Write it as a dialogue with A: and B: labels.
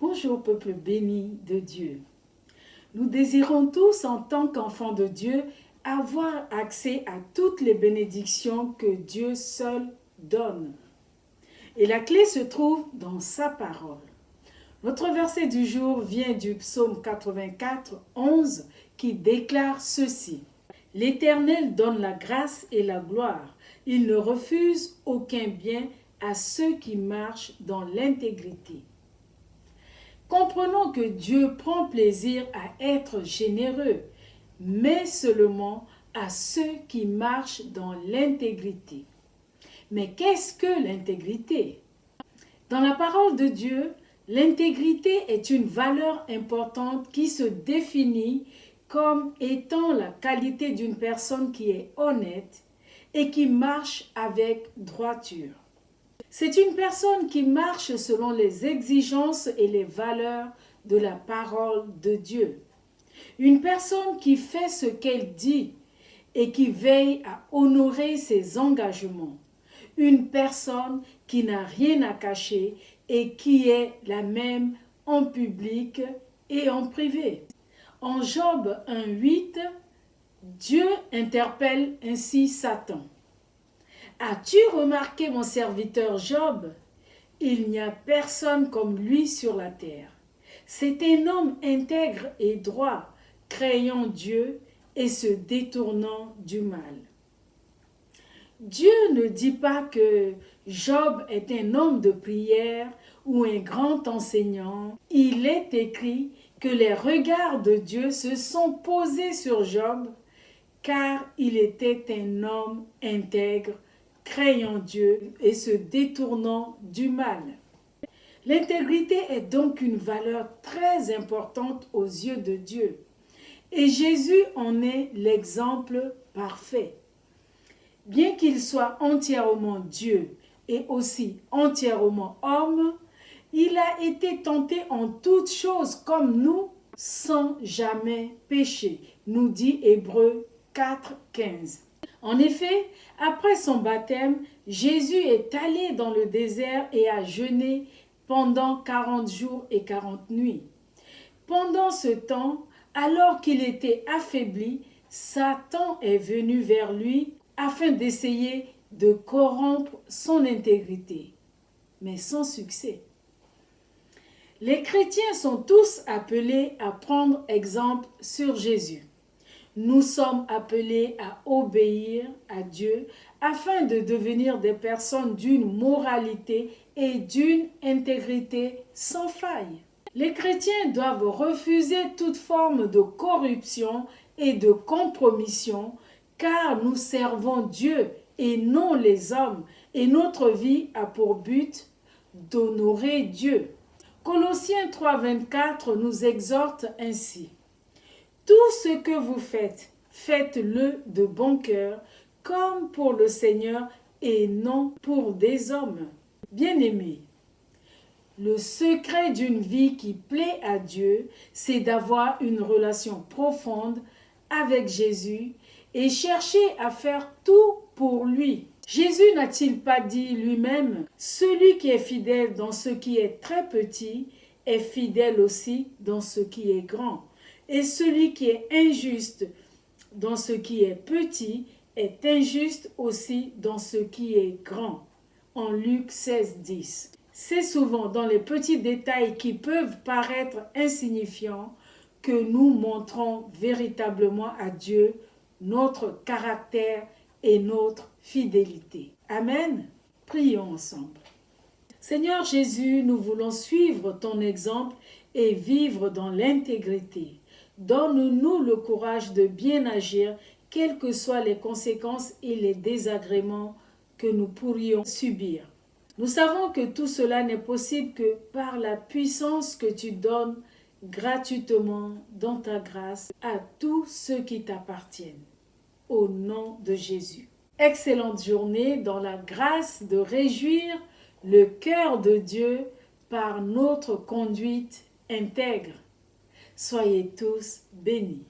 A: Bonjour peuple béni de Dieu. Nous désirons tous en tant qu'enfants de Dieu avoir accès à toutes les bénédictions que Dieu seul donne. Et la clé se trouve dans sa parole. Notre verset du jour vient du psaume 84, 11 qui déclare ceci. L'Éternel donne la grâce et la gloire. Il ne refuse aucun bien à ceux qui marchent dans l'intégrité. Comprenons que Dieu prend plaisir à être généreux, mais seulement à ceux qui marchent dans l'intégrité. Mais qu'est-ce que l'intégrité? Dans la parole de Dieu, l'intégrité est une valeur importante qui se définit comme étant la qualité d'une personne qui est honnête et qui marche avec droiture. C'est une personne qui marche selon les exigences et les valeurs de la parole de Dieu. Une personne qui fait ce qu'elle dit et qui veille à honorer ses engagements. Une personne qui n'a rien à cacher et qui est la même en public et en privé. En Job 1,8, Dieu interpelle ainsi Satan. As-tu remarqué mon serviteur Job? Il n'y a personne comme lui sur la terre. C'est un homme intègre et droit, craignant Dieu et se détournant du mal. Dieu ne dit pas que Job est un homme de prière ou un grand enseignant. Il est écrit que les regards de Dieu se sont posés sur Job car il était un homme intègre, craignant Dieu et se détournant du mal. L'intégrité est donc une valeur très importante aux yeux de Dieu. Et Jésus en est l'exemple parfait. Bien qu'il soit entièrement Dieu et aussi entièrement homme, il a été tenté en toutes choses comme nous, sans jamais pécher, nous dit Hébreux 4, 15. En effet, après son baptême, Jésus est allé dans le désert et a jeûné pendant 40 jours et 40 nuits. Pendant ce temps, alors qu'il était affaibli, Satan est venu vers lui afin d'essayer de corrompre son intégrité, mais sans succès. Les chrétiens sont tous appelés à prendre exemple sur Jésus. Nous sommes appelés à obéir à Dieu afin de devenir des personnes d'une moralité et d'une intégrité sans faille. Les chrétiens doivent refuser toute forme de corruption et de compromission car nous servons Dieu et non les hommes et notre vie a pour but d'honorer Dieu. Colossiens 3,24 nous exhorte ainsi. Tout ce que vous faites, faites-le de bon cœur, comme pour le Seigneur et non pour des hommes. Bien-aimés, le secret d'une vie qui plaît à Dieu, c'est d'avoir une relation profonde avec Jésus et chercher à faire tout pour lui. Jésus n'a-t-il pas dit lui-même, « Celui qui est fidèle dans ce qui est très petit est fidèle aussi dans ce qui est grand. » Et celui qui est injuste dans ce qui est petit est injuste aussi dans ce qui est grand. En Luc 16, 10. C'est souvent dans les petits détails qui peuvent paraître insignifiants que nous montrons véritablement à Dieu notre caractère et notre fidélité. Amen. Prions ensemble. Seigneur Jésus, nous voulons suivre ton exemple et vivre dans l'intégrité. Donne-nous le courage de bien agir, quelles que soient les conséquences et les désagréments que nous pourrions subir. Nous savons que tout cela n'est possible que par la puissance que tu donnes gratuitement dans ta grâce à tous ceux qui t'appartiennent. Au nom de Jésus. Excellente journée dans la grâce de réjouir le cœur de Dieu par notre conduite intègre. Soyez tous bénis.